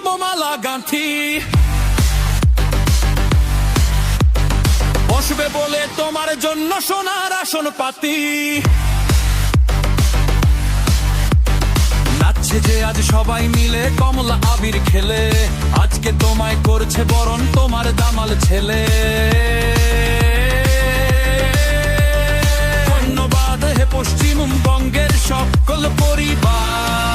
পুষ্পমালা গাঁথি। বসবে বলে তোমার জন্য সোনার আসন পাতি। নাচছে যে আজ সবাই মিলে কমলা আবির খেলে, আজকে তোমায় করছে বরণ তোমার দামাল ছেলে। ধন্যবাদ হে পশ্চিমবঙ্গের সকল পরিবার।